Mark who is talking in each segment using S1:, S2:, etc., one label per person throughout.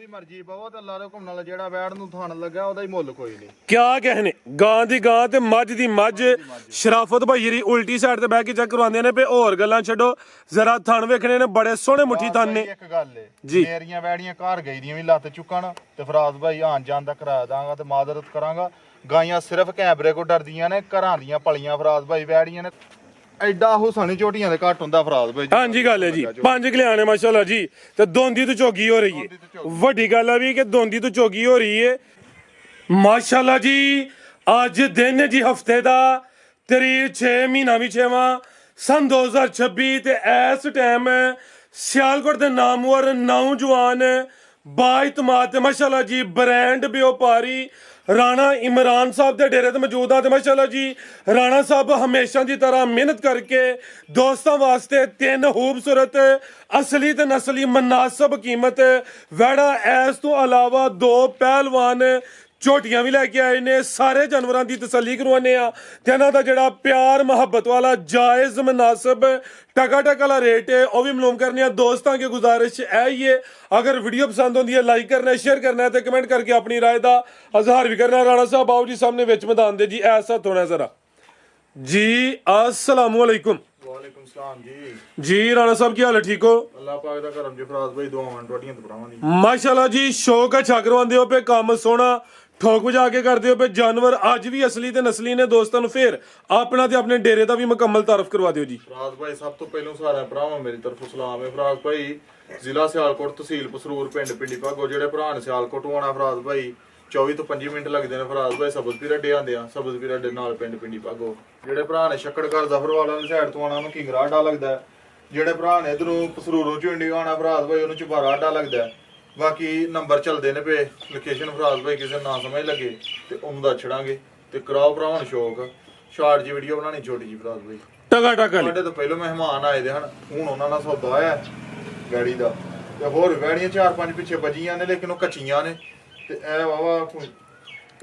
S1: ਉਹਦੀ ਮਰਜ਼ੀ ਬਹੁਤ ਅੱਲਾ ਦੇ ਹੁਕਮ ਨਾਲ ਜਿਹੜਾ ਵੈੜ ਨੂੰ ਥਣ ਲੱਗਾ ਉਹਦਾ ਹੀ ਮੁੱਲ ਕੋਈ ਨਹੀਂ।
S2: ਕਿਆ ਕਹਿਨੇ ਗਾਂ ਦੀ ਗਾਂ ਤੇ ਮੱਝ ਦੀ ਮੱਝ। ਸ਼ਰਾਫਤ ਭਾਈ ਜਿਹੜੀ ਉਲਟੀ ਸਾਈਡ ਤੇ ਬਹਿ ਕੇ ਚੈੱਕ ਕਰਵਾਉਂਦੇ ਨੇ, ਪਏ ਹੋਰ ਗੱਲਾਂ ਛੱਡੋ, ਜ਼ਰਾ ਥਣ ਵੇਖਣੇ ਨੇ, ਬੜੇ ਸੋਹਣੇ ਮੁੱਠੀ ਥਣ ਨੇ।
S1: ਇੱਕ ਗੱਲ ਏ
S2: ਜੀ।
S1: ਮੇਰੀਆਂ ਵੈੜੀਆਂ ਘਰ ਗਈ ਦੀਆਂ ਵੀ ਲੱਤ ਚੁੱਕਣ ਤੇ ਫਰਾਜ਼ ਭਾਈ ਆਣ ਜਾਣ ਦਾ ਕਰਾ ਦਾਂਗਾ ਤੇ ਮਾਜ਼ਰਤ ਕਰਾਂਗਾ। ਗਾਈਆਂ ਸਿਰਫ ਕੈਮਰੇ ਕੋ ਡਰਦੀਆਂ ਨੇ, ਘਰਾਂ ਦੀਆਂ ਪਲੀਆਂ ਫਰਾਜ਼ ਭਾਈ ਵੈੜੀਆਂ ਨੇ। ਐਡਾ ਹੁਸਨ ਝੋਟੀਆਂ ਦੇ ਘੱਟ ਹੁੰਦਾ ਫਰਾਜ਼ ਭਾਈ।
S2: ਹਾਂਜੀ ਗੱਲ ਹੈ ਜੀ, 5 ਕਿਲਿਆਣੇ ਮਾਸ਼ਾਅੱਲਾ ਜੀ, ਤੇ ਦੋਂਦੀ ਤੋਂ ਚੋਗੀ ਹੋ ਰਹੀ ਹੈ। ਵੱਡੀ ਗੱਲ ਆ ਵੀ ਕਿ ਦੋਂਦੀ ਤੋਂ ਚੋਗੀ ਹੋ ਰਹੀ ਹੈ ਮਾਸ਼ਾਅੱਲਾ ਜੀ। ਅੱਜ ਦਿਨ ਜੀ ਹਫਤੇ ਦਾ ਤਰੀਕ 6 ਮਹੀਨਾ ਵੀ 6ਵਾਂ ਸਨ 2026 ਤੇ ਇਸ ਟਾਈਮ ਸਿਆਲਕੋਟ ਦੇ ਨਾਮਵਰ ਨੌਜਵਾਨ ਬਾਇਤਮਾਦ ਤੇ ਮਾਸ਼ਾਅੱਲਾ ਜੀ ਬ੍ਰਾਂਡ ਵਪਾਰੀ ਰਾਣਾ ਇਮਰਾਨ ਸਾਹਿਬ ਦੇ ਡੇਰੇ ਤੇ ਮੌਜੂਦ ਆ ਤੇ ਮਾਸ਼ਾਅੱਲਾ ਜੀ ਰਾਣਾ ਸਾਹਿਬ ਹਮੇਸ਼ਾ ਦੀ ਤਰ੍ਹਾਂ ਮਿਹਨਤ ਕਰਕੇ ਦੋਸਤਾਂ ਵਾਸਤੇ 3 ਖੂਬਸੂਰਤ ਅਸਲੀ ਤੇ ਨਸਲੀ ਮਨਾਸਬ ਕੀਮਤ ਵੈੜਾ, ਇਸ ਤੋਂ ਇਲਾਵਾ 2 ਪਹਿਲਵਾਨ ਝੋਟੀਆਂ ਵੀ ਲੈ ਕੇ ਆਏ ਨੇ। ਸਾਰੇ ਜਾਨਵਰਾਂ ਦੀ ਤਸੱਲੀ ਕਰਵਾਉਂਦੇ ਆ ਤੇ ਇਹਨਾਂ ਦਾ ਜਿਹੜਾ ਪਿਆਰ ਮੁਹੱਬਤ ਵਾਲਾ ਜਾਇਜ਼ ਮਨਾਸਬ ਟਕਾ ਵਾਲਾ ਰੇਟ ਹੈ ਉਹ ਵੀ ਮਾਲੂਮ ਕਰਨੇ ਆ। ਦੋਸਤਾਂ की गुजारिश है ये, अगर वीडियो पसंद होती है लाइक करना है, शेयर करना है तो कमेंट करके अपनी राय का इजहार भी करना है। राणा साहब आओ जी सामने विच मैदान दे जी, ऐसा होना जरा जी। अस्सलाम वालेकुम।
S1: ਵਾਲੇਕੁਮ ਸਲਾਮ ਜੀ।
S2: जी राणा साहब की हाल है, ठीक हो?
S1: ਅੱਲਾ ਪਾਕ ਦਾ ਕਰਮ ਜੀ ਫਰਾਜ਼ ਭਾਈ, ਦੁਆਵਾਂ ਟੋਟੀਆਂ ਤੇ ਭਰਾਵਾਂ ਦੀ
S2: माशाल्लाह जी। शौक अच्छा करवाते हो पे, काम सोहना ठोक बजा के करते हो पे। जानवर अज भी असली ते नस्ली ने दोस्तों ਨੂੰ फिर अपना ते अपने डेरे ਦਾ ਵੀ ਮੁਕੰਮਲ ਤਾਰਫ ਕਰਵਾ ਦਿਓ ਜੀ।
S1: ਫਰਾਜ਼ ਭਾਈ ਸਭ ਤੋਂ ਪਹਿਲਾਂ ਸਾਰਿਆਂ ਭਰਾਵਾਂ ਮੇਰੀ ਤਰਫੋਂ ਸਲਾਮ ਹੈ। ਫਰਾਜ਼ ਭਾਈ ਜ਼ਿਲ੍ਹਾ ਸਿਆਲਕੋਟ, ਤਹਿਸੀਲ ਪਸਰੂਰ, ਪਿੰਡ ਪਿੰਡੀ ਭਾਗੋ। ਜਿਹੜੇ ਭਰਾ ਨੇ ਸਿਆਲਕੋਟ ਆਉਣਾ ਫਰਾਜ਼ ਭਾਈ 24 ਤੋਂ 25 ਮਿੰਟ ਲੱਗਦੇ ਨੇ। ਫਰਾਜ਼ ਭਾਈ ਸਬਜ਼ਪੀਰਾ ਡੇ ਆਂਦੇ ਆ, ਸਬਜ਼ਪੀਰਾ ਡੇ ਨਾਲ ਪਿੰਡ ਪਿੰਡੀ ਭਾਗੋ। ਜਿਹੜੇ ਭਰਾ ਨੇ ਸ਼ੱਕੜਗੜ ਜ਼ਫਰਵਾਲਾ ਦੀ ਸਾਈਡ ਤੋਂ ਆਉਣਾ ਉਹਨੂੰ ਕਿੰਗਰਾ ਅੱਡਾ ਲੱਗਦਾ। ਜਿਹੜੇ ਭਰਾ ਨੇ ਇਧਰੋਂ ਪਸਰੂਰੋਂ ਝੁੰਡੀ ਆਉਣਾ ਫਰਾਜ਼ ਭਾਈ ਉਹਨੂੰ ਚੁਬਾਰਾ ਅੱਡਾ ਲੱਗਦਾ। ਬਾਕੀ ਨੰਬਰ ਚੱਲਦੇ ਨੇ ਪਏ, ਲੋਕੇਸ਼ਨ ਫਰਾਜ਼ ਭਾਈ ਕਿਸੇ ਨਾ ਸਮਝ ਲੱਗੇ ਤੇ ਉਹਨੂੰ ਦਾ ਛੜਾਂਗੇ ਤੇ ਕਰਾਓ ਭਰਾਵਾਂ ਨੂੰ ਸ਼ੌਕ ਸ਼ਾਰਟ ਜੀ ਵੀਡੀਓ ਬਣਾਣੀ ਛੋਟੀ ਜੀ ਫਰਾਜ਼ ਭਾਈ।
S2: ਟਗਾ ਟਗਾ
S1: ਸਾਡੇ ਤੋਂ ਪਹਿਲਾਂ ਮਹਿਮਾਨ ਆਏ ਦੇ ਹਨ, ਹੁਣ ਉਹਨਾਂ ਨਾਲ ਸੌਦਾ ਆਇਆ ਗਾੜੀ ਦਾ ਤੇ ਹੋਰ ਵੈੜੀਆਂ 4-5 ਪਿੱਛੇ ਵੱਜੀਆਂ ਨੇ ਲੇਕਿਨ ਉਹ ਕੱਚੀਆਂ ਨੇ ਤੇ ਇਹ ਵਾਵਾ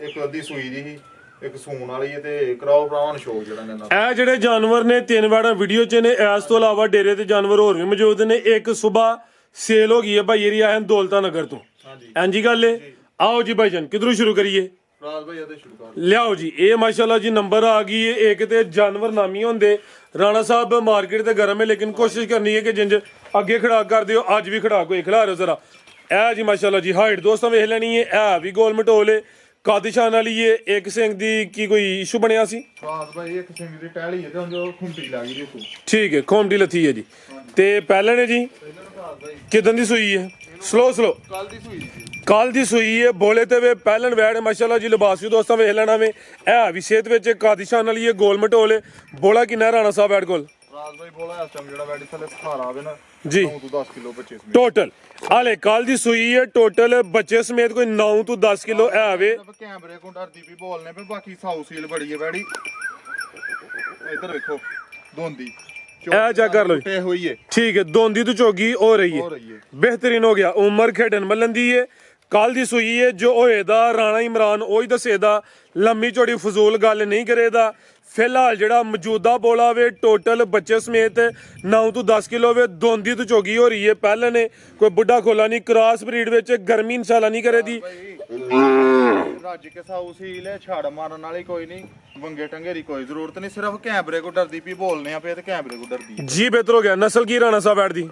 S1: ਇੱਕ ਅੱਧੀ ਸੂਈ ਦੀ ਸੀ, ਇੱਕ ਸੂਣ ਵਾਲੀ ਹੈ ਤੇ ਕਰਾਓ ਭਰਾਵਾਂ ਨੂੰ ਸ਼ੌਕ ਜਿਹੜਾ ਨੇ।
S2: ਇਹ ਜਿਹੜੇ ਜਾਨਵਰ ਨੇ 3 ਵੈੜਾਂ ਵੀਡੀਓ 'ਚ ਨੇ, ਇਸ ਤੋਂ ਇਲਾਵਾ ਡੇਰੇ ਤੇ ਜਾਨਵਰ ਹੋਰ ਵੀ ਮੌਜੂਦ ਨੇ। ਇੱਕ ਸਵੇਰ सेल हो गई है भाई एरिया है दौलता नगर तो। हाँ जी गल है। आओ जी भाईजान किधरों शुरू करिए? लियाओ जी। ये माशाल्लाह जी नंबर आ गई है। एक तो जानवर नामी होंगे राणा साहब मार्केट ते गर्म है, लेकिन कोशिश करनी है कि जिंज अगे खड़ाक कर दियो, अज भी खड़ाक होए खिला रहे हो जरा। ए जी माशाल्लाह जी हाइट दोस्तों वेख लैनी है। ए भी गोल मटोल है, कादिशान वाली है। एक सिंह दी की कोई इशू बनया सी?
S1: एक सिंह दी टहली है ते जो खुंटी लगी दी।
S2: ठीक है, खोमटी लथी है जी। ते पहले ने जी किदन दी सूई है? स्लो स्लो कल दी सूई है। बोले ते वे पहलन वैड़ माशाल्लाह जी। लिबास भी दोस्तों वेख लेना वे, है भी सेहत विच कादिशान वाली है, गोल मटोल है। बोला किन्ना राणा साहब वैड़ कोल? जी
S1: 10 किलो बच्चे
S2: टोटल हाले कल दी सूई है। टोटल बच्चे समेत कोई 9 तो 10 किलो है वे।
S1: कैमरे को डरदी भी बोलने पे, बाकी साउ सील बड़ी है वैड़ी। इधर देखो दोंदी
S2: चेक कर लो
S1: हुई है।
S2: ठीक है, दोंदी तो चौगी हो रही है, बेहतरीन हो गया। उमर खेडन मलन दी है, कल दी सूई है। जो होएदा राणा इमरान ओही दसेदा, लम्मी चौड़ी फजूल गल नहीं करेदा। फिलहाल जड़ा मौजूदा बोला वे टोटल बच्चे समेत 9 तो 10 किलो वे। दोंदी तो चौगी हो रही है। पहले ने कोई बुढ़ा खोला नहीं, क्रॉस ब्रीड विच गर्मी इंशाल्लाह नहीं करे दी।
S1: रज के साउ सील है, छड़ मारन वाली कोई नहीं, वंगे टंगेरी कोई जरूरत नहीं। सिर्फ कैमरे को डरदी पी बोलने आ पे ते कैमरे को डरदी
S2: जी। बेहतर हो गया। नस्ल की राणा साहब बैठ दी?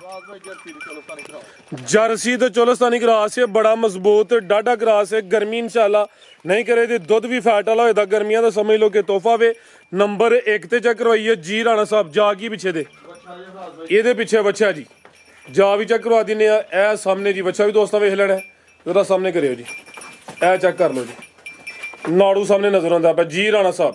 S2: जर्सी तो चोलस्तानी क्रॉस है, बड़ा मजबूत डाडा क्रॉस है। गर्मी इंशाल्लाह नहीं करे दी। दुध भी फैट वाला होएदा, गर्मियां दा समझ लो कि तोहफा वे। नंबर 1 ते चेक करवाइए जी राणा साहब। जा की पिछे दे ये पिछे बच्चा जी, जा भी चेक करवा दिने। ए सामने जी बच्चा भी दोस्तों वेख लेना, जरा सामने करियो जी। ए चेक कर लो जी, नाड़ू सामने नजर आंदा पे जी। राणा साहब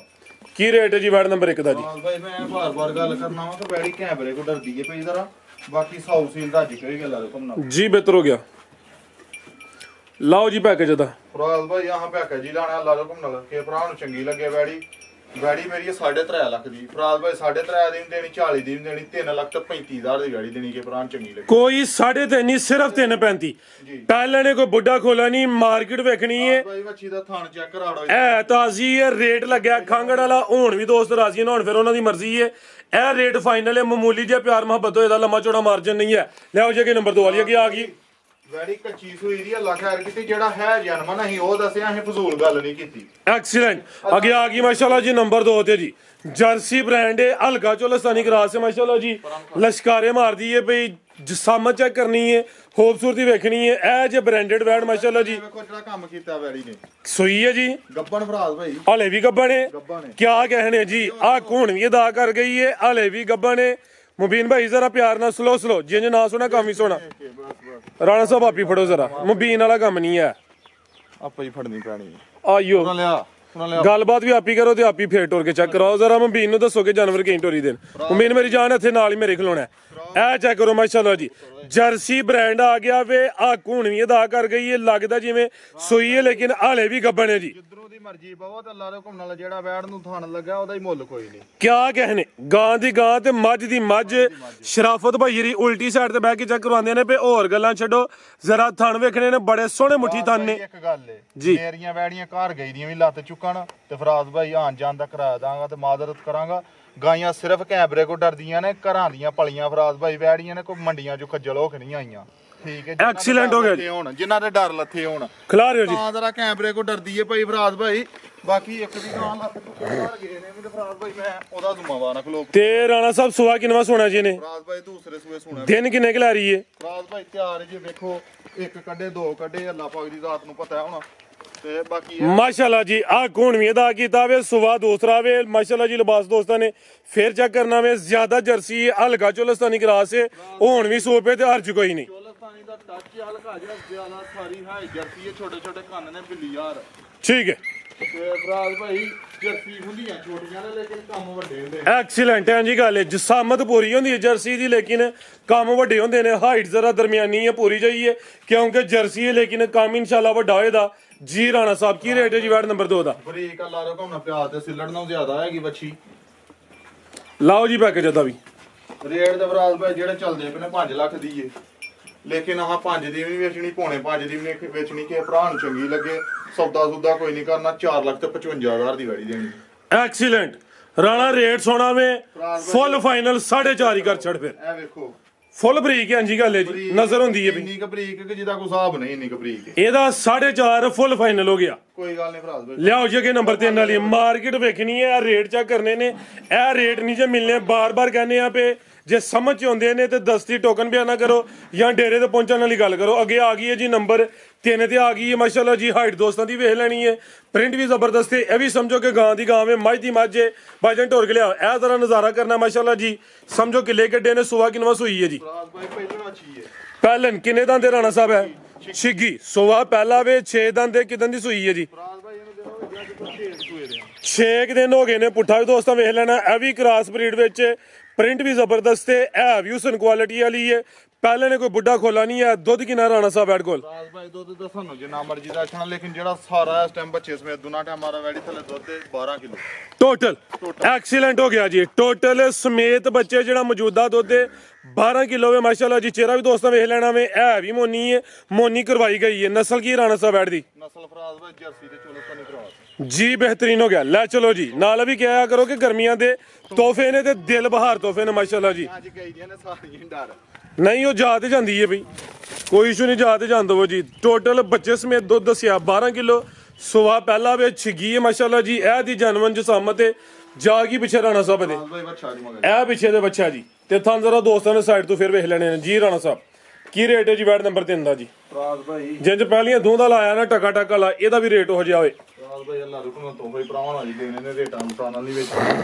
S2: की रेट है जी वैड नंबर 1 दा जी?
S1: भाई मैं बार-बार गल करना वा तो वैड़ी कैमरे को डरदी है पे जरा, बाकी साउ सील रज के गल्ला घुमना
S2: जी। बेहतर हो गया। लाओ जी पैकेज दा
S1: फराज भाई। यहाँ पैकेज ही लाना अल्लाह हुकम नाल के भरा नु चंगी लगे वैड़ी। वैड़ी मेरी है 3.5 लाख दी। फराज भाई 3.5 दी देनी, 40 दी देनी, 3 लाख तो 35,000 दी वैड़ी देनी के भरा चंगी लगे।
S2: कोई 3.5 नहीं, सिर्फ 3.35। पहले ने कोई बुढ़ा खोला नहीं, मार्केट वेखनी है।
S1: भाई मच्छी दा थान चेक कराड़ो
S2: ए ताजी है, रेट लग्या खांगड़ वाला। हुण भी दोस्त राजी ने, हुण फिर उन्हां दी मर्जी है। ए रेट फाइनल है, मामूली जिहा प्यार मुहब्बत होए दा, लम्मा चौड़ा मार्जिन नहीं है। लियाओ जी अगे नंबर 2 वाली अगे आ गई
S1: ਵੈਰੀ ਕੱਚੀ ਸੂਈ ਦੀ ਅੱਲਾ ਖੈਰ ਕੀਤੀ, ਜਿਹੜਾ ਹੈ ਜਨਮ ਨਹੀਂ ਉਹ ਦੱਸਿਆ, ਅਸੀਂ ਫਜ਼ੂਲ ਗੱਲ ਨਹੀਂ ਕੀਤੀ।
S2: एक्सीलेंट। आगे आ गई माशाल्लाह जी नंबर 2 होते जी जर्सी ब्रांड है, हल्का चोलस्तानी क्रास है माशाल्लाह जी, लश्कारे मार दी है भाई, जिसामत चेक करनी है, खूबसूरती देखनी है, ए जे ब्रांडेड वैड माशाल्लाह जी।
S1: ਵੇਖੋ ਜਿਹੜਾ ਕੰਮ ਕੀਤਾ ਵੈਰੀ ਨੇ,
S2: सुई है जी,
S1: ਗੱਬਣ ਫਰਾਜ਼ ਭਾਈ,
S2: हले भी गब्बन है,
S1: ਗੱਬਣ ਹੈ।
S2: क्या कहने जी, आ खून भी अदा कर गई है, हले भी गब्बन है। मुबीन भाई जरा प्यार ना स्लो स्लो, जिंज ना सुना काम ही सोना।
S1: ਬਸ
S2: राणा साहब आप ही फड़ो जरा, मुबीन वाला काम नहीं है।
S1: ਆਪਾਂ ਹੀ ਫੜਨੀ ਪੈਣੀ ਹੈ।
S2: आइयो
S1: ਸੁਣ ਲਿਆ, ਸੁਣ ਲਿਆ।
S2: ਗੱਲਬਾਤ ਵੀ ਆਪੀ ਕਰੋ ਤੇ ਆਪੀ ਫੇਰ ਟੋਰ ਕੇ ਚੈੱਕ ਕਰਾਓ ਜ਼ਰਾ। ਮੁਬੀਨ ਨੂੰ ਦੱਸੋ ਕਿ ਜਾਨਵਰ ਕਿੰਨੀ ਟੋਰੀ ਦੇਣ। ਮੁਬੀਨ ਮੇਰੀ ਜਾਨ ਇੱਥੇ ਨਾਲ ਹੀ ਮੇਰੇ ਖਲੋਣਾ। ਇਹ ਚੈੱਕ ਕਰੋ ਮਾਸ਼ਾਅੱਲਾ ਜੀ, ਜਰਸੀ ਬ੍ਰਾਂਡ ਆ ਗਿਆ ਵੇ। ਆ ਕੂਣ ਵੀ ਅਦਾ ਕਰ ਗਈ ਹੈ, ਲੱਗਦਾ ਜਿਵੇਂ ਸੂਈ ਹੈ ਲੇਕਿਨ ਹਾਲੇ ਵੀ ਗੱਬਣ ਹੈ ਜੀ।
S1: ਜਿੱਧਰੋਂ ਦੀ ਮਰਜ਼ੀ ਬਹੁਤ ਅੱਲਾ ਦੇ ਹੁਕਮ ਨਾਲ ਜਿਹੜਾ ਵੈੜ ਨੂੰ ਥਣ ਲੱਗਾ ਉਹਦਾ ਹੀ ਮੁੱਲ ਕੋਈ ਨਹੀਂ।
S2: ਕਿਆ ਕਹਿਣੇ, ਗਾਂ ਦੀ ਗਾਂ ਤੇ ਮੱਝ ਦੀ ਮੱਝ। ਸ਼ਰਾਫਤ ਭਾਈ ਦੀ ਉਲਟੀ ਸਾਈਡ ਤੇ ਬਹਿ ਕੇ ਚੈੱਕ ਕਰਵਾਉਂਦੇ ਨੇ ਪਏ, ਹੋਰ ਗੱਲਾਂ ਛੱਡੋ, ਜ਼ਰਾ ਥਣ ਵੇਖਣੇ ਨੇ, ਬੜੇ ਸੋਹਣੇ ਮੁੱਠੀ ਥਣ ਨੇ
S1: ਇੱਕ ਗੱਲ ਏ
S2: ਜੀ।
S1: ਮੇਰੀਆਂ ਵੈੜੀਆਂ ਘਰ ਗਈ ਦੀਆਂ ਵੀ ਲੱਤ ਚੁੱਕਣ ਤੇ ਫਰਾਜ਼ ਭਾਈ ਆਣ ਜਾਣ ਦਾ ਕਰਾ ਦਾਂਗਾ ਤੇ ਮਾਜ਼ਰਤ ਕਰਾਂਗਾ। ਗਾਈਆਂ ਸਿਰਫ ਕੈਮਰੇ ਕੋ ਡਰਦੀਆਂ ਨੇ, ਘਰਾਂ ਦੀਆਂ ਪਲੀਆਂ ਫਰਾਜ਼ ਭਾਈ ਵੈੜੀਆਂ ਨੇ, ਕੋਈ ਮੰਡੀਆਂ ਚੋਂ ਖੱਜਲ ਹੋ ਕੇ ਨਹੀਂ ਆਈਆਂ। ਠੀਕ ਹੈ,
S2: Excellent ਹੋ ਗਿਆ ਜੀ।
S1: ਜਿਨ੍ਹਾਂ ਦੇ ਡਰ ਲੱਥੇ ਹੋਣ
S2: ਖਿਲਾ ਰਹੇ ਹੋ ਜੀ।
S1: ਤਾਂ ਜਰਾ ਕੈਮਰੇ ਕੋ ਡਰਦੀ ਏ ਭਾਈ ਫਰਾਜ਼ ਭਾਈ। ਬਾਕੀ ਇੱਕ ਦੀ ਗਾਂ ਲੱਤ ਚੁੱਕੇ ਘਰ ਗਏ ਨੇ ਵੀ ਤੇ ਫਰਾਜ਼ ਭਾਈ ਮੈਂ ਉਹਦਾ ਜ਼ੁੰਮੇਵਾਰ ਨਾ ਖਲੋ।
S2: ਤੇ ਰਾਣਾ ਸਾਹਿਬ ਸੁਆ ਕਿਨਵਾ ਸੋਣਾ ਜੀ ਨੇ,
S1: ਫਰਾਜ਼ ਭਾਈ ਦੂਸਰੇ ਸੂਏ ਸੁਣਾ
S2: ਦਿਨ ਕਿੰਨੇ ਖਿਲਾ ਰਹੀ ਹੈ?
S1: ਫਰਾਜ਼ ਭਾਈ ਤਿਆਰ ਜੇ ਵੇਖੋ, ਇੱਕ ਕੱਢੇ ਦੋ ਕੱਢੇ, ਅੱਲਾ ਪਾਕ ਦੀ ਜ਼ਾਤ ਨੂੰ ਪਤਾ ਹੈ ਹੁਣ। ਤੇ ਬਾਕੀ ਇਹ
S2: माशाल्लाह जी आ कौन भी अदा किया वे, सुबह दूसरा वे माशाल्लाह जी। लिबास दोस्तों ने फिर चेक करना वे, ज्यादा जर्सी हल्का चोलस्तानी क्रास है, हुन भी सो पे ते हर्ज कोई नहीं।
S1: ਚੋਲਸਤਾਨੀ ਦਾ ਟੱਚ ਹਲਕਾ ਜਿਹਾ ਜ਼ਿਆਦਾ ਸਾਰੀ ਹੈ ਜਰਸੀ ਇਹ ਛੋਟੇ ਛੋਟੇ ਕੰਨ ਨੇ ਬਿੱਲੀ ਯਾਰ।
S2: ठीक है,
S1: ਤੇ ਫਰਾਜ਼ ਭਾਈ ਜਰਸੀ ਹੁੰਦੀਆਂ ਛੋਟੀਆਂ ਨੇ ਲੇਕਿਨ ਕੰਮ ਵੱਡੇ ਹੁੰਦੇ।
S2: एक्सीलेंट है जी गल। जिसामत पूरी होंदी है जर्सी दी, लेकिन काम वड्डे होंदे ने। हाइट जरा दरमियानी है, पूरी जाइए क्योंकि जर्सी है, लेकिन काम इंशाल्लाह वड्डा होएगा जी। राणा साहब की रेट है जी वैट नंबर 2 ਦਾ?
S1: ਬਰੀਕ ਅੱਲਾ ਰਕਮ ਨਾ ਪਿਆ ਤੇ ਸਿਲੜ ਨਾਲੋਂ ਜ਼ਿਆਦਾ ਹੈਗੀ ਬੱਚੀ।
S2: ਲਾਓ ਜੀ ਪੈਕੇਜ ਦਾ ਵੀ
S1: ਰੇਟ ਦੇ ਫਰਾਜ਼ ਭਾਈ ਜਿਹੜੇ ਚੱਲਦੇ ਪਏ ਨੇ 5 ਲੱਖ ਦੀ ਏ, ਲੇਕਿਨ ਆਹ 5 ਦੀ ਵੀ ਵੇਚਣੀ, ਪੌਣੇ 5 ਦੀ ਵੀ ਵੇਚਣੀ, ਕਿ ਭਰਾ ਨੂੰ ਚੰਗੀ ਲੱਗੇ। ਸੌਦਾ ਸੁਦਾ ਕੋਈ ਨਹੀਂ ਕਰਨਾ, 4 ਲੱਖ ਤੇ 55,000 ਦੀ ਵੈੜੀ ਦੇਣੀ।
S2: एक्सीलेंट। राणा रेट सोना में फुल फाइनल 4.5 ही कर छड़। फिर
S1: ਇਹ ਵੇਖੋ
S2: फुल बरीक है जी गल है जी, नजर होंदी है भी।
S1: ਇੰਨੀ ਕੁ ਬਰੀਕ ਕਿ ਜਿਹਦਾ ਕੋਈ ਹਿਸਾਬ ਨਹੀਂ, ਇੰਨੀ ਕੁ ਬਰੀਕ ਹੈ।
S2: ਇਹਦਾ 4.5 ਫੁੱਲ ਫਾਈਨਲ ਹੋ ਗਿਆ।
S1: ਕੋਈ ਗੱਲ ਨਹੀਂ ਫਰਾਜ਼ ਭਾਈ।
S2: ਲਿਆਓ ਜੀ ਅੱਗੇ ਨੰਬਰ 3 ਵਾਲੀ ਮਾਰਕੀਟ ਵੇਖਣੀ ਹੈ, ਰੇਟ ਚੈੱਕ ਕਰਨੇ ਨੇ। ਇਹ ਰੇਟ ਨਹੀਂ ਜੇ ਮਿਲਨੇ, ਬਾਰ-ਬਾਰ ਕਹਿੰਦੇ ਆ ਪੇ ਜੇ ਸਮਝ ਚ ਆਉਂਦੇ ਨੇ ਤੇ ਦਸਤੀ ਟੋਕਨ ਵੀ ਨਾ ਕਰੋ ਜਾਂ ਡੇਰੇ ਤੇ ਪਹੁੰਚਣ ਵਾਲੀ ਗੱਲ ਕਰੋ। ਅੱਗੇ ਆ ਗਈ ਹੈ ਜੀ ਨੰਬਰ 3 ਤੇ ਆ ਗਈ ਹੈ ਮਾਸ਼ਾਅੱਲਾ ਜੀ। ਹਾਈਟ ਦੋਸਤਾਂ ਦੀ ਵੇਖ ਲੈਣੀ ਹੈ, ਪ੍ਰਿੰਟ ਵੀ ਜ਼ਬਰਦਸਤ ਹੈ। ਇਹ ਵੀ ਸਮਝੋ ਕਿ ਗਾਂ ਦੀ ਗਾਂ ਵੇ, ਮੱਝ ਦੀ ਮੱਝ ਹੈ। ਬਾਜਨ ਢੋਰ ਕੇ ਲਿਆਓ, ਇਹ ਜ਼ਰਾ ਨਜ਼ਾਰਾ ਕਰਨਾ ਮਾਸ਼ਾਅੱਲਾ ਜੀ। ਸਮਝੋ ਕਿਲੇ ਗੱਡੇ ਨੇ, ਸੁਆ ਕਿਨਵਾ ਸੂਈ ਹੈ ਜੀ।
S1: ਫਰਾਜ਼ ਭਾਈ ਪਹਿਲਾਂ ਅੱਛੀ ਹੈ।
S2: ਪਹਿਲਨ ਕਿੰਨੇ ਦੰਦ ਦੇ ਰਾਣਾ ਸਾਹਿਬ ਹੈ? ਛਿੱਗੀ ਸੁਆ ਪਹਿਲਾ ਵੇ, 6 ਦੰਦ ਦੇ ਕਿਦਾਂ ਦੀ ਸੂਈ ਹੈ ਜੀ?
S1: ਫਰਾਜ਼ ਭਾਈ ਇਹਨੂੰ ਦੇਖੋ ਅੱਜ ਤੋਂ 6 ਸੂਏ ਦੇ
S2: 6 ਦਿਨ ਹੋ ਗਏ ਨੇ। ਪੁੱਠਾ ਵੀ ਦੋਸਤਾਂ ਵੇਖ ਲੈਣਾ, ਇਹ ਵੀ ਕ੍ਰਾਸ ਬਰੀਡ ਵਿੱਚ, ਪ੍ਰਿੰਟ ਵੀ ਜ਼ਬਰਦਸਤ ਹੈ। ਇਹ ਵੀ ਹੁਸਨ ਕੁਆਲਿਟੀ ਵਾਲੀ ਹੈ। ਪਹਿਲੇ ਨੇ ਕੋਈ ਬੁੱਢਾ ਖੋਲਾ ਨਹੀਂ ਹੈ। ਦੁੱਧ ਕਿੰਨਾ ਰਾਣਾ ਸਾਹਿਬ ਐਡ ਕੋਲ?
S1: ਫਰਾਜ਼ ਭਾਈ ਦੁੱਧ ਤਾਂ ਸਾਨੂੰ ਜਿੰਨਾ ਮਰਜ਼ੀ ਦਾ ਆਖਣਾ, ਲੇਕਿਨ ਜਿਹੜਾ ਸਾਰਾ ਇਸ ਟਾਈਮ ਬੱਚੇ ਸਮੇਤ ਦੋਨਾਂ ਟਾਈਮ ਮਾਰਾ ਵੈੜੀ ਥੱਲੇ ਦੁੱਧ 12 ਕਿਲੋ
S2: ਟੋਟਲ। ਐਕਸੀਲੈਂਟ ਹੋ ਗਿਆ ਜੀ। ਟੋਟਲ ਸਮੇਤ ਬੱਚੇ ਜਿਹੜਾ ਮੌਜੂਦਾ ਦੁੱਧ 12 ਕਿਲੋ ਵੇ ਮਾਸ਼ਾਅੱਲਾ ਜੀ। ਚਿਹਰਾ ਵੀ ਦੋਸਤਾਂ ਵੇਖ ਲੈਣਾ ਵੇ, ਇਹ ਵੀ ਮੋਨੀ ਹੈ, ਮੋਨੀ ਕਰਵਾਈ ਗਈ ਹੈ। ਨਸਲ ਕੀ ਰਾਣਾ ਸਾਹਿਬ ਐਡ ਦੀ?
S1: ਨਸਲ ਫਰਾਜ਼ ਭਾਈ ਜਰਸੀ ਤੇ ਚੋਲਸਤਾਨੀ ਕਰਾਸ
S2: ਜੀ बेहतरीन हो गया। ਲੈ ਚਲੋ ਜੀ, ਨਾਲ ਵੀ ਕਿਹਾ ਕਰੋ ਕਿ ਗਰਮੀਆਂ ਦੇ ਤੋਹਫੇ ਨੇ ਤੇ ਦਿਲ ਬਹਾਰ ਤੋਹਫੇ ਨੇ ਮਾਸ਼ਾਅੱਲਾ ਜੀ।
S1: ਅੱਜ ਗਈ ਦੀਆਂ ਨੇ ਸਾਰੀਆਂ ਡਰ।
S2: ਨਹੀਂ ਉਹ ਜਾ ਤੇ ਜਾਂਦੀ ਹੈ ਬਈ, ਕੋਈ ਇਸ਼ੂ ਨਹੀਂ, ਜਾ ਤੇ ਜਾਂਦਾ ਉਹ ਜੀ। ਟੋਟਲ ਬੱਚੇ ਸਮੇਤ ਦੁੱਧ ਦੱਸਿਆ 12 ਕਿਲੋ। ਸੁਆ ਪਹਿਲਾ ਵੇ, ਛਿੱਗੀ ਹੈ ਮਾਸ਼ਾਅੱਲਾ ਜੀ। ਇਹ ਦੀ ਜਨਮਨ ਜਸਾਮਤ ਹੈ। ਜਾ ਕੀ ਪਿੱਛੇ ਰਾਣਾ ਸਾਹਿਬ ਦੇ,
S1: ਫਰਾਜ਼ ਭਾਈ ਬੱਚਾ ਜੀ ਮਗਰ
S2: ਇਹ ਪਿੱਛੇ ਦੇ ਬੱਚਾ ਜੀ। ਤੇ ਥਾਂ ਜ਼ਰਾ ਦੋਸਤਾਂ ਨੇ ਸਾਈਡ ਤੋਂ ਫਿਰ ਵੇਖ ਲੈਣੇ ਨੇ ਜੀ। ਰਾਣਾ ਸਾਹਿਬ ਕੀ ਰੇਟ ਹੈ ਜੀ ਵੈਟ ਨੰਬਰ 3 ਦਾ ਜੀ?
S1: ਫਰਾਜ਼ ਭਾਈ
S2: ਜਿੰਜ ਪਹਿਲੀਆਂ ਦੂੰਦਾ ਲਾਇਆ ਨਾ ਟਕਾ ਟਕਾ ਲਾ, ਇਹਦਾ ਵੀ ਰੇਟ ਹੋ ਜਿਹਾ ਹੋਏ।
S1: ਫਰਾਜ਼ ਭਾਈ ਅੱਲਾ ਰੁਕਣਾ ਤੋਂ ਭਾਈ ਭਰਾਵਾਂ ਨਾਲ ਜੀ ਦੇਣੇ ਨੇ ਰੇਟਾਂ ਮੁਤਾਨ ਨਾਲ ਨਹੀਂ ਵੇਚਣੀ।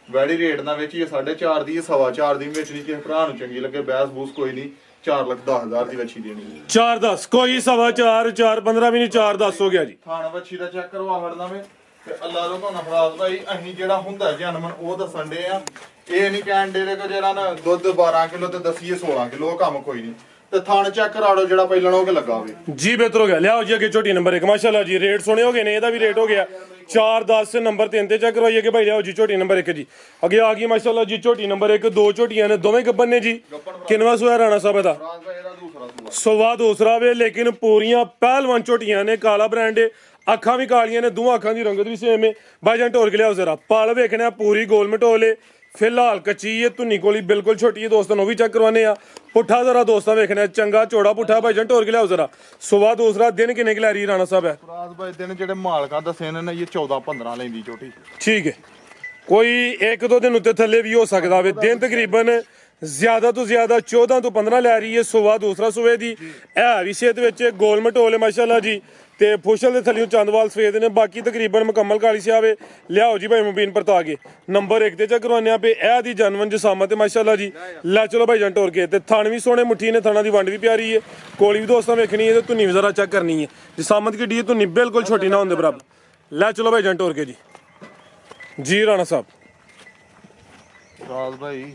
S1: ਵੈੜੀ ਰੇਟ ਨਾਲ ਵੇਚੀ 4.5 ਦੀ, 4.25 ਦੀ ਵੇਚਣੀ, ਕਿਸੇ ਭਰਾ ਨੂੰ ਚੰਗੀ ਲੱਗੇ ਬੈਸ ਬੂਸ ਕੋਈ ਨਹੀਂ। 4,10,000 ਦੀ ਵੱਛੀ ਦੇਣੀ।
S2: 4.10 ਕੋਈ 4.25 4.15 ਵੀ ਨਹੀਂ, 4.10 ਹੋ ਗਿਆ ਜੀ।
S1: ਖਾਣ ਵੱਛੀ ਦਾ ਚੈੱਕ ਕਰਵਾ ਖੜਨਾ ਵੇ ਤੇ ਅੱਲਾ ਰੁਕਣਾ ਫਰਾਜ਼ ਭਾਈ। ਅਸੀਂ ਜਿਹੜਾ ਹੁੰਦਾ ਜਨਮਨ ਉਹ ਦੱਸਣ ਦੇ ਆ, ਇਹ ਨਹੀਂ ਕਹਿਣ ਦੇ ਕੋ ਜਿਹੜਾ ਨਾ ਦੁੱਧ 12 ਕਿਲੋ ਤੇ ਦਸੀਏ 16 ਕਿਲੋ, ਉਹ ਕੰਮ ਕੋਈ ਨਹੀਂ। ਤੇ ਥਣ ਚੈੱਕ ਕਰਾ ਲਓ ਜਿਹੜਾ ਪਹਿਲਾਂ ਉਹ ਕੇ ਲੱਗਾ ਹੋਵੇ
S2: ਜੀ। ਬਿਹਤਰ ਹੋ ਗਿਆ। ਲਿਆਓ ਜੀ ਅੱਗੇ ਝੋਟੀ ਨੰਬਰ 1 ਮਾਸ਼ਾਅੱਲਾ ਜੀ। ਰੇਟ ਸੁਣੇ ਹੋਗੇ ਨੇ, ਇਹਦਾ ਵੀ ਰੇਟ ਹੋ ਗਿਆ 4.10। ਨੰਬਰ 3 ਤੇ ਚੈੱਕ ਕਰਵਾਈਏ ਕਿ ਭਾਈ ਲਿਆਓ ਜੀ ਝੋਟੀ ਨੰਬਰ 1 ਜੀ। ਅੱਗੇ ਆ ਗਈ ਮਾਸ਼ਾਅੱਲਾ ਜੀ ਝੋਟੀ ਨੰਬਰ 1। ਦੋ ਝੋਟੀਆਂ ਨੇ, ਦੋਵੇਂ ਗੱਬਨ ਨੇ ਜੀ। ਕਿੰਨਵਾ ਸੋਇਆ ਰਾਣਾ ਸਾਹਿਬ ਦਾ?
S1: ਫਰਾਜ਼ ਭਾਈ ਇਹਦਾ ਦੂਸਰਾ ਸੂਆ
S2: ਸੁਆ ਦੂਸਰਾ ਵੇ, ਲੇਕਿਨ ਪੂਰੀਆਂ ਪਹਿਲਵਾਨ ਝੋਟੀਆਂ ਨੇ। ਕਾਲਾ ਬ੍ਰਾਂਡ ਹੈ, ਅੱਖਾਂ ਵੀ ਕਾਲੀਆਂ ਨੇ, ਦੋਵਾਂ ਅੱਖਾਂ ਦੀ ਰੰਗਤ ਵੀ ਸੇਮ ਹੈ। ਭਾਈਜਾਨ ਢੋਰ ਕੇ ਲਿਆਓ ਜ਼ਰਾ। ਪਲ ਵੇਖਣਾ ਪੂਰੀ ਗੋਲ ਮਟੋਲੇ, ਫਿਲਹਾਲ ਕੱਚੀ ਹੈ, ਧੁੰਨੀ ਕੋਲੀ ਬਿਲਕੁਲ ਛੋਟੀ ਹੈ ਦੋਸਤਾਂ ਨੂੰ, ਉਹ ਵੀ ਚੈੱਕ ਕਰਵਾਨੇ ਆ। ਪੁੱਠਾ ਜ਼ਰਾ ਦੋਸਤਾਂ ਵੇਖਣਾ ਚੰਗਾ ਚੌੜਾ ਪੁੱਠਾ ਭਾਈਜਾਨ, ਢੋਰ ਕੇ ਲਿਆਓ ਜ਼ਰਾ। ਸੁਬਾ ਦੂਸਰਾ ਦਿਨ ਕਿੰਨੇ ਕਿ ਲੈ ਰਹੀ ਰਾਣਾ ਸਾਹਿਬ ਹੈ?
S1: ਫਰਾਜ਼ ਭਾਈ ਦਿਨ ਜਿਹੜੇ ਮਾਲਕਾਂ ਦੱਸੇ ਨੇ ਇਹ 14-15 ਲੈਂਦੀ ਝੋਟੀ।
S2: ਠੀਕ ਹੈ, ਕੋਈ 1-2 ਦਿਨ ਉੱਤੇ ਥੱਲੇ ਵੀ ਹੋ ਸਕਦਾ ਵੇ। ਦਿਨ ਤਕਰੀਬਨ ਜ਼ਿਆਦਾ ਤੋਂ ਜ਼ਿਆਦਾ 14 ਤੋਂ 15 ਲੈ ਰਹੀ ਹੈ। ਸੁਬਾ ਦੂਸਰਾ ਸੂਏ ਦੀ ਹੈ ਵੀ ਸਿਹਤ ਵਿੱਚ ਗੋਲ ਮਟੋਲ ਹੈ ਮਾਸ਼ਾਅੱਲਾ ਜੀ, ਤੇ ਫੁਸ਼ਲ ਦੇ ਥੱਲਿਓਂ ਚੰਦਵਾਲ ਸਫੇਦ ਨੇ, ਬਾਕੀ ਤਕਰੀਬਨ ਮੁਕੰਮਲ ਕਾਲੀ ਸਿਆਵੇ। ਲਿਆਓ ਜੀ ਭਾਈ ਮੁਬੀਨ ਪਰਤਾ ਕੇ ਨੰਬਰ 1 ਤੇ ਚੈੱਕ ਕਰਵਾਉਂਦੇ ਆ ਪੇ ਇਹ ਦੀ ਜਨਮਨ ਜਸਾਮਤ ਹੈ ਮਾਸ਼ਾਅੱਲਾ ਜੀ। ਲੈ ਚਲੋ ਭਾਈ ਜੰਟ ਹੋਰ ਕੇ, ਤੇ ਥਣ ਵੀ ਸੋਹਣੇ ਮੁੱਠੀ ਨੇ, ਥਣਾ ਦੀ ਵੰਡ ਵੀ ਪਿਆਰੀ ਹੈ, ਕੋਲੀ ਵੀ ਦੋਸਤਾਂ ਵੇਖਣੀ ਹੈ, ਤੇ ਧੁੰਨੀ ਵੀ ਜ਼ਰਾ ਚੈੱਕ ਕਰਨੀ ਹੈ। ਜਸਾਮਤ ਕਿੱਡੀ ਹੈ, ਧੁੰਨੀ ਬਿਲਕੁਲ ਛੋਟੀ ਨਾ ਹੁੰਦੇ ਬਰਾਬਰ। ਲੈ ਚਲੋ ਭਾਈ ਜੰਟ ਹੋਰ ਕੇ ਜੀ ਰਾਣਾ ਸਾਹਿਬ।
S1: ਫਰਾਜ਼ ਭਾਈ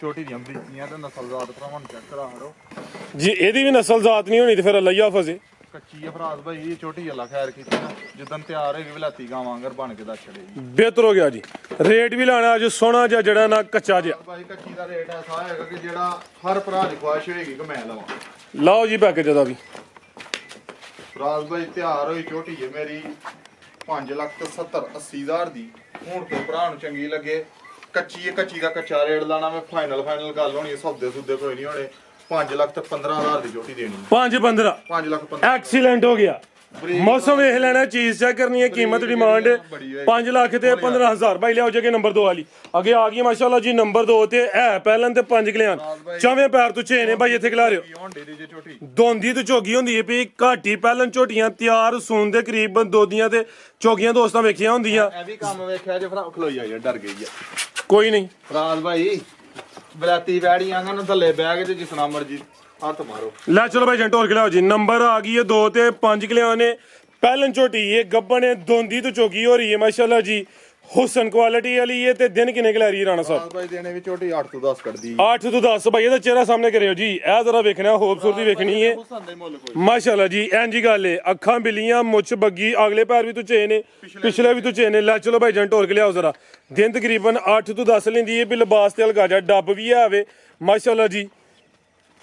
S1: ਛੋਟੀ ਦੀਆਂ ਬਰੀਕੀਆਂ ਤੇ ਨਸਲਜ਼ਾਤ ਭਰਾਵਾਂ ਨੂੰ ਚੈੱਕ ਕਰਾ ਹੜੋ
S2: ਜੀ, ਇਹਦੀ ਵੀ ਨਸਲ ਜ਼ਾਤ ਨਹੀਂ ਹੋਣੀ ਤੇ ਫਿਰ ਅੱਲਾ ਹੀ ਹਾਫਜ਼ ਹੈ।
S1: ਕੱਚੀ ਹੈ ਫਰਾਜ਼ ਭਾਈ, ਇਹ ਛੋਟੀ ਅੱਲਾ ਖੈਰ ਕੀਤੀ ਨਾ, ਜਿੱਦਨ ਤਿਆਰ ਹੋਏਗੀ ਵਲਾਤੀ ਗਾਂ ਵਾਂਗਰ ਬਣ ਕੇ ਦੱਸ ਛੜੇਗੀ।
S2: ਬਿਹਤਰ ਹੋ ਗਿਆ ਜੀ। ਰੇਟ ਵੀ ਲਾਣਾ ਅੱਜ ਸੋਹਣਾ ਜਿਹਾ ਜਿਹੜਾ ਨਾ ਕੱਚਾ ਜਿਹਾ।
S1: ਭਾਈ ਕੱਚੀ ਦਾ ਰੇਟ ਐਸਾ ਹੋਏਗਾ ਕਿ ਜਿਹੜਾ ਹਰ ਭਰਾ ਦੀ ਖੁਆਇਸ਼ ਹੋਏਗੀ ਕਿ ਮੈਂ ਲਵਾਂ।
S2: ਲਾਓ ਜੀ ਪੈਕੇਜ ਦਾ ਵੀ।
S1: ਫਰਾਜ਼ ਭਾਈ ਤਿਆਰ ਹੋਈ ਛੋਟੀ ਹੈ ਮੇਰੀ 5,70,80,000 ਦੀ। ਹੁਣ ਤੇ ਭਰਾ ਨੂੰ ਚੰਗੀ ਲੱਗੇ ਕੱਚੀ ਹੈ, ਕੱਚੀ ਦਾ ਕੱਚਾ ਰੇਟ ਲਾਣਾ ਮੈਂ ਫਾਈਨਲ ਗੱਲ ਹੋਣੀ ਹੈ, ਸੌਦੇ ਸੁਦੇ ਕੋਈ ਨਹੀਂ ਹੋਣੇ। 5,15,000 ਦੀ ਝੋਟੀ ਦੇਣੀ।
S2: 5-15
S1: 5,15,000
S2: ਐਕਸੀਲੈਂਟ ਹੋ ਗਿਆ। ਮੌਸਮ ਵੇਖ ਲੈਣਾ, ਚੀਜ਼ ਚੈੱਕ ਕਰਨੀ ਹੈ, ਕੀਮਤ ਡਿਮਾਂਡ 5 ਲੱਖ ਤੇ 15,000 ਭਾਈ। ਲਿਆਓ ਜੇ ਨੰਬਰ 2 ਵਾਲੀ ਅੱਗੇ ਆ ਗਈ ਮਾਸ਼ਾਅੱਲਾ ਜੀ। ਨੰਬਰ 2 ਤੇ ਹੈ ਪਹਿਲਾਂ ਤੇ 5 ਕਲਿਆਣ ਚਵੇਂ ਪੈਰ ਤੋਂ ਛੇ ਨੇ ਭਾਈ, ਇੱਥੇ ਖਿਲਾ ਰਿਓ ਦੋਂਦੀ ਤੇ ਝੋਗੀ ਹੁੰਦੀ ਹੈ ਵੀ ਘਾਟੀ। ਪਹਿਲਾਂ ਝੋਟੀਆਂ ਤਿਆਰ ਸੂਨ ਦੇ ਕਰੀਬ ਦੋਦੀਆਂ ਤੇ ਚੋਗੀਆਂ ਦੋਸਤਾਂ ਵੇਖੀਆਂ ਹੁੰਦੀਆਂ।
S1: ਇਹ ਵੀ ਕੰਮ ਵੇਖਿਆ ਜੇ ਭਰਾ ਖਲੋਈ ਆਈ ਡਰ ਗਈ ਆ।
S2: ਕੋਈ ਨਹੀਂ
S1: ਫਰਾਜ਼ ਭਾਈ ਬਲਾਤੀ ਵੈੜੀਆਂ ਨੂੰ ਥੱਲੇ ਬਹਿ ਕੇ ਤੇ ਜਿਸ ਨਾਲ ਮਰਜੀ ਹੱਥ ਮਾਰੋ।
S2: ਲੈ ਚਲੋ ਭਾਈ ਜੰਟ ਹੋਰ ਖਿਲਾਓ ਜੀ। ਨੰਬਰ ਆ ਗਈ ਹੈ 2 ਤੇ 5 ਕਲਿਆਣ ਨੇ। ਪਹਿਲਾਂ ਝੋਟੀ ਇਹ ਗੱਬਣ ਹੈ, ਦੋਂਦੀ ਤੋਂ ਚੋਗੀ ਹੋ ਰਹੀ ਹੈ ਮਾਸ਼ਾਅੱਲਾ ਜੀ। ਹੁਸਨ ਕੁਆਲਿਟੀ ਵਾਲੀ ਹੈ। ਤੇ ਦਿਨ ਕਿੰਨੇ ਲੈ ਰਹੀ ਰਾਣਾ ਸਾਹਿਬ?
S1: ਭਾਈ ਦੇਣੇ ਵੀ ਝੋਟੀ 8 ਤੋਂ 10 ਕੱਢਦੀ।
S2: 8 ਤੋਂ 10 ਭਾਈ, ਇਹਦਾ ਚਿਹਰਾ ਸਾਹਮਣੇ ਕਰਿਓ ਜੀ। ਇਹ ਜ਼ਰਾ ਵੇਖਣਾ, ਖੂਬਸੂਰਤੀ ਵੇਖਣੀ ਹੈ ਮਾਸ਼ਾਅੱਲਾ ਜੀ। ਇੰਜ ਗੱਲ ਹੈ, ਅੱਖਾਂ ਬਿੱਲੀਆਂ, ਮੁੱਛ ਬੱਗੀ, ਅਗਲੇ ਪੈਰ ਵੀ ਤੁਚੇ ਨੇ, ਪਿਛਲੇ ਵੀ ਤੁਚੇ ਨੇ। ਲੈ ਚਲੋ ਭਾਈ ਜੰਟ ਹੋਰ ਕੇ ਲਿਆਓ ਜ਼ਰਾ। ਦਿਨ ਤਕਰੀਬਨ 8 ਤੋਂ 10 ਲੈਂਦੀ ਹੈ ਵੀ ਲਿਬਾਸ ਤੇ ਹਲਕਾ ਜਾ ਡੱਬ ਵੀ ਆਵੇ ਮਾਸ਼ਾਅੱਲਾ ਜੀ।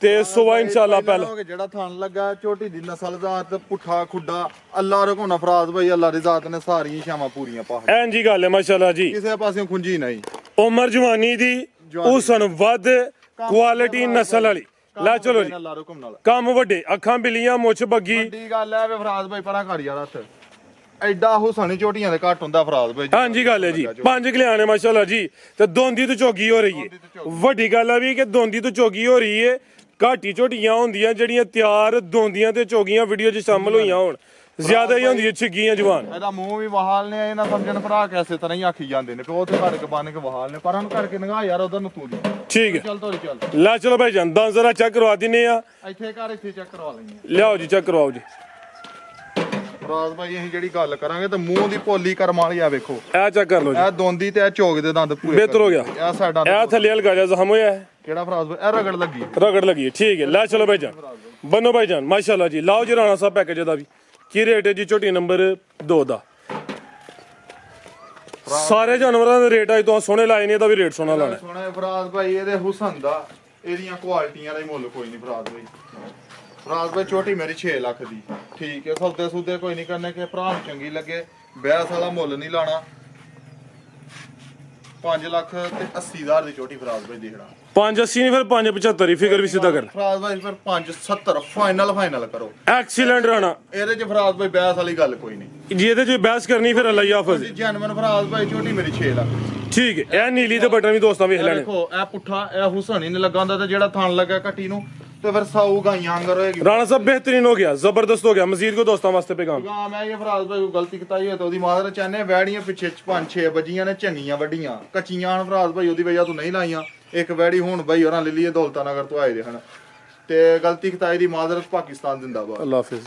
S2: ਤੇ ਸੁਬਾ ਇਨਸ਼ਾਅੱਲਾ ਪਹਿਲਾਂ
S1: ਜਿਹੜਾ ਥਣ ਲੱਗਾ ਝੋਟੀ ਦੀ ਨਸਲ ਜ਼ਾਤ ਪੁੱਠਾ ਖੁੱਡਾ ਅੱਲਾ ਰਕੋਨਾ ਫਰਾਜ਼ ਭਾਈ, ਅੱਲਾ ਦੀ ਜ਼ਾਤ ਨੇ ਸਾਰੀਆਂ ਸ਼ਾਮਾਂ ਪੂਰੀਆਂ ਪਾ।
S2: ਇੰਜ ਗੱਲ ਹੈ ਮਾਸ਼ਾਅੱਲਾ ਜੀ।
S1: ਕਿਸੇ ਪਾਸਿਓਂ ਖੁੰਜੀ ਨਹੀਂ।
S2: ਉਮਰ ਜਵਾਨੀ ਦੀ ਹੁਸਨ ਵੱਧ ਕੁਆਲਿਟੀ ਨਸਲ ਵਾਲੀ। ਲੈ ਚਲੋ ਜੀ,
S1: ਅੱਲਾ ਰਕਮ ਨਾਲ
S2: ਕੰਮ ਵੱਡੇ, ਅੱਖਾਂ ਬਿੱਲੀਆਂ, ਮੁੱਛ ਬੱਗੀ।
S1: ਵੱਡੀ ਗੱਲ ਹੈ ਵੇ ਫਰਾਜ਼ ਭਾਈ ਪਰਾਂ ਕਰ ਯਾਰ ਹੱਥ। ਐਡਾ ਹੁਸਨ ਝੋਟੀਆਂ ਦੇ ਘੱਟ ਹੁੰਦਾ ਫਰਾਜ਼ ਭਾਈ।
S2: ਹਾਂਜੀ ਗੱਲ ਹੈ ਜੀ। 5 ਕਲਿਆਣੇ ਮਾਸ਼ਾਅੱਲਾ ਜੀ, ਤੇ ਦੋਂਦੀ ਤੋਂ ਚੋਗੀ ਹੋ ਰਹੀ ਹੈ। ਵੱਡੀ ਗੱਲ ਹੈ ਵੀ ਕਿ ਦੋਂਦੀ ਤੋਂ ਚੋਗੀ ਹੋ ਰਹੀ ਹੈ। ਘਾਟੀ ਝੋਟੀਆਂ ਹੁੰਦੀਆਂ ਜਿਹੜੀਆਂ ਤਿਆਰ ਦੋਂਦੀਆਂ ਤੇ ਚੋਗੀਆਂ ਵੀਡੀਓ 'ਚ ਸ਼ਾਮਲ ਹੋਈਆਂ ਹੋਣ, ਜ਼ਿਆਦਾ ਹੀ ਹੁੰਦੀ ਹੈ ਛਿੱਗੀਆਂ ਜਵਾਨ।
S1: ਇਹਦਾ ਮੂੰਹ ਵੀ ਵਹਾਲ ਨੇ, ਇਹਨਾਂ ਸਮਝਣ ਭਰਾ ਕੇ ਐਸੇ ਤਰ੍ਹਾਂ ਹੀ ਆਖੀ ਜਾਂਦੇ ਨੇ ਕਿ ਉਹ ਤੇ ਘੜ ਕੇ ਬੰਨ ਕੇ ਵਹਾਲ ਨੇ, ਪਰ ਉਹਨੂੰ ਕਰਕੇ ਨਗਾ ਯਾਰ ਉਧਰ ਨੂੰ ਤੂੰ ਦੀ।
S2: ਠੀਕ ਹੈ,
S1: ਚੱਲ ਤੋਰੀ ਚੱਲ।
S2: ਲੈ ਚਲੋ ਭਾਈ ਜਾਨ ਦਸ ਜ਼ਰਾ ਚੈੱਕ ਕਰਵਾ ਦਿੰਨੇ ਆ।
S1: ਇੱਥੇ ਘਰ ਇੱਥੇ ਚੈੱਕ ਕਰਵਾ ਲੈਂਦੇ
S2: ਲਿਆਓ ਜੀ, ਚੈੱਕ ਕਰਵਾਓ ਜੀ।
S1: ਫਰਾਜ਼ ਭਾਈ ਅਸੀਂ ਜਿਹੜੀ ਗੱਲ ਕਰਾਂਗੇ ਤੇ ਮੂੰਹ ਦੀ ਪੋਲੀ ਕਰਮ ਵਾਲੀ ਆ ਵੇਖੋ।
S2: ਇਹ ਚੈੱਕ ਕਰ ਲਓ ਜੀ।
S1: ਇਹ ਦੋਂਦੀ ਤੇ ਇਹ ਚੋਗ ਦੇ ਦੰਦ ਪੂਰੇ
S2: ਬਿਹਤਰ ਹੋ ਗਿਆ।
S1: ਇਹ ਸਾਡਾ
S2: ਇਹ ਥੱਲੇ ਹਲਕਾ ਜਿਹਾ ਜ਼ਖਮ ਹੋਇਆ ਹੈ।
S1: ਕਿਹੜਾ ਫਰਾਜ਼ ਭਾਈ? ਇਹ ਰਗੜ ਲੱਗੀ।
S2: ਰਗੜ ਲੱਗੀ ਹੈ। ਠੀਕ ਹੈ, ਲੈ ਚਲੋ ਭਾਈ ਜਾਨ ਬੰਨੋ ਭਾਈ ਜਾਨ ਮਾਸ਼ਾਅੱਲਾ ਜੀ। ਲਾਓ ਜੀ ਰਾਣਾ ਸਾਹਿਬ ਪੈਕੇਜ ਦਾ ਵੀ ਕੀ ਰੇਟ ਹੈ ਜੀ? ਝੋਟੀ ਨੰਬਰ 2 ਦਾ ਸਾਰੇ ਜਾਨਵਰਾਂ ਦੇ ਰੇਟ ਅੱਜ ਤੋਂ ਸੋਹਣੇ ਲਾਏ ਨੇ, ਇਹਦਾ ਵੀ ਰੇਟ ਸੋਹਣਾ ਲਾਣਾ।
S1: ਸੋਹਣਾ ਫਰਾਜ਼ ਭਾਈ, ਇਹਦੇ ਹੁਸਨ ਦਾ, ਇਹਦੀਆਂ ਕੁਆਲਿਟੀਆਂ ਦਾ ਹੀ ਮੁੱਲ ਕੋਈ ਨਹੀਂ ਫਰਾਜ਼ ਭਾਈ। ਫਰਾਜ਼ ਭਾਈ ਛੋਟੀ ਮੇਰੀ 6 ਲੱਖ ਦੀ। ਠੀਕ ਹੈ, ਸੌਦੇ ਸੂਦੇ ਕੋਈ ਨਹੀਂ ਕਰਨੇ ਕਿ ਭਰਾ ਨੂੰ ਚੰਗੀ ਲੱਗੇ। ਬੈਸ ਵਾਲਾ ਮੁੱਲ ਨਹੀਂ ਲਾਣਾ। 5,80,000 ਦੀ ਛੋਟੀ ਫਰਾਜ਼ ਭਾਈ ਦੇਖਣਾ।
S2: 580 ਨਹੀਂ ਫਿਰ 575 ਹੀ ਫਿਗਰ ਵੀ ਸਿੱਧਾ ਕਰ।
S1: ਫਰਾਜ਼ ਭਾਈ ਫਿਰ 570 ਫਾਈਨਲ ਕਰੋ।
S2: ਐਕਸੀਲੈਂਟ ਰਾਣਾ।
S1: ਇਹਦੇ ਚ ਫਰਾਜ਼ ਭਾਈ ਬੈਸ ਵਾਲੀ ਗੱਲ ਕੋਈ ਨਹੀਂ।
S2: ਜੇ ਇਹਦੇ ਚ ਬਹਿਸ ਕਰਨੀ ਫਿਰ ਅੱਲਾ ਹਾਫਿਜ਼।
S1: ਜਨਮਨ ਫਰਾਜ਼ ਭਾਈ ਛੋਟੀ ਮੇਰੀ 6 ਲੱਖ।
S2: ਠੀਕ ਹੈ, ਇਹ ਨੀਲੀ ਤੇ ਬਟਨ ਵੀ ਦੋਸਤਾਂ ਵੇਖ ਲੈਣੇ।
S1: ਦੇਖੋ ਇਹ ਪੁੱਠਾ, ਇਹ ਹੁਸਨ ਹੀ ਨਹੀਂ ਲੱਗਾ ਹੁੰਦਾ, ਤੇ ਜਿਹੜਾ ਥਣ ਲੱਗਾ ਕੱਟੀ ਨੂੰ ਤੇ ਫਿਰ ਸਾਊ ਗਾਈਆਂ ਅੰਗਰ ਹੋਏਗੀ।
S2: ਰਾਣਾ ਸਾਹਿਬ बेहतरीन हो गया, जबरदस्त हो गया। मजीद को दोस्तों वास्ते पैगाम
S1: ਗਾ ਮੈਂ ਇਹ ਫਰਾਜ਼ ਭਾਈ ਕੋਈ ਗਲਤੀ ਕੀਤੀ ਹੈ ਤਾਂ ਉਹਦੀ ਮਾਦਰ ਚਾਹਨੇ ਵੈੜੀਆਂ ਪਿੱਛੇ 5-6 ਵੱਜੀਆਂ ਨੇ ਚੰਗੀਆਂ ਵੱਡੀਆਂ ਕੱਚੀਆਂ ਹਨ ਫਰਾਜ਼ ਭਾਈ, ਉਹਦੀ ਵਜ੍ਹਾ ਤੋਂ ਨਹੀਂ ਲਾਈਆਂ। ਇੱਕ ਵੈੜੀ ਹੁਣ ਭਾਈ ਹੋਰਾਂ ਲੈ ਲਈਏ ਦੌਲਤਾ ਨਗਰ ਤੋਂ ਆਏ ਦੇ ਹਨ, ਤੇ ਗਲਤੀ ਕੀਤੀ ਦੀ ਮਾਦਰ ਪਾਕਿਸਤਾਨ ਜਿੰਦਾਬਾਦ।
S2: अल्लाह हाफिज।